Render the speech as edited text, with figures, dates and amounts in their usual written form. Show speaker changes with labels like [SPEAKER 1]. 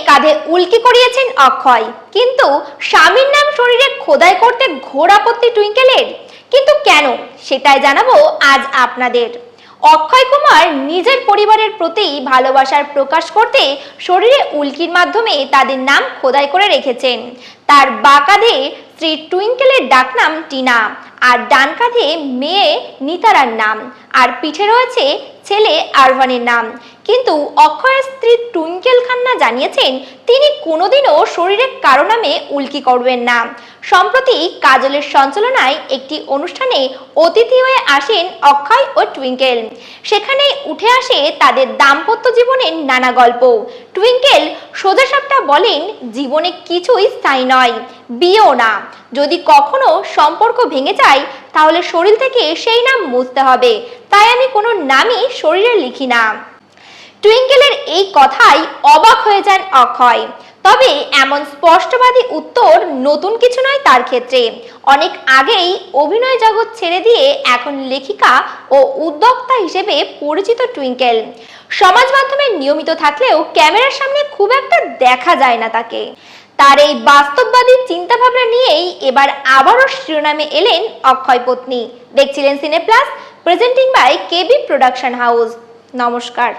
[SPEAKER 1] কাঁধে উল্কি করিয়েছেন অক্ষয়, কিন্তু স্বামীর নাম শরীরে খোদাই করতে ঘোর আপত্তি টুইঙ্কেলের। কিন্তু কেন, সেটাই জানাবো আজ আপনাদের। অক্ষয় কুমার নিজের পরিবারের প্রতি ভালোবাসার প্রকাশ করতে শরীরে উল্কির মাধ্যমে তাদের নাম খোদাই করে রেখেছেন। তার বাঁ কাঁধে স্ত্রী টুইঙ্কেলের ডাকনাম টিনা, আর ডান কাঁধে মেয়ে নিতারার নাম, আর পিঠে রয়েছে ছেলে আরভানের নাম। কিন্তু অক্ষয়ের স্ত্রী টুইঙ্কেল খান্না জানিয়েছেন তিনি কোনোদিনও শরীরে কারো নামে উল্কি করবেন না। সম্প্রতি কাজলের সঞ্চালনায় একটি অনুষ্ঠানে অতিথি হয়ে আসেন অক্ষয় ও টুইঙ্কেল। সেখানে উঠে আসে তাদের দাম্পত্য জীবনের নানা গল্প। টুইঙ্কেল সোজাসাপটা বলেন, জীবনে কিছুই স্থায়ী নয়, বিয়েও না। যদি কখনো সম্পর্ক ভেঙে যায় তাহলে শরীর থেকে সেই নাম মুছতে হবে, তাই আমি কোনো নামই শরীরে লিখি না। টুইঙ্কেলের এই কথাই অবাক হয়ে যান অক্ষয়। তবে এমন স্পষ্টবাদী উত্তর নতুন কিছু নয় তার ক্ষেত্রে। অনেক আগেই অভিনয় জগৎ ছেড়ে দিয়ে এখন লেখিকা ও উদ্যোক্তা হিসেবে পরিচিত টুইঙ্কেল। সমাজ মাধ্যমে নিয়মিত থাকলেও ক্যামেরার সামনে খুব একটা দেখা যায় না তাকে। তার এই বাস্তববাদী চিন্তাভাবনা নিয়েই এবার আবারও শিরোনামে এলেন অক্ষয় পত্নী। দেখছিলেন cine plus, presenting by KB production house. নমস্কার।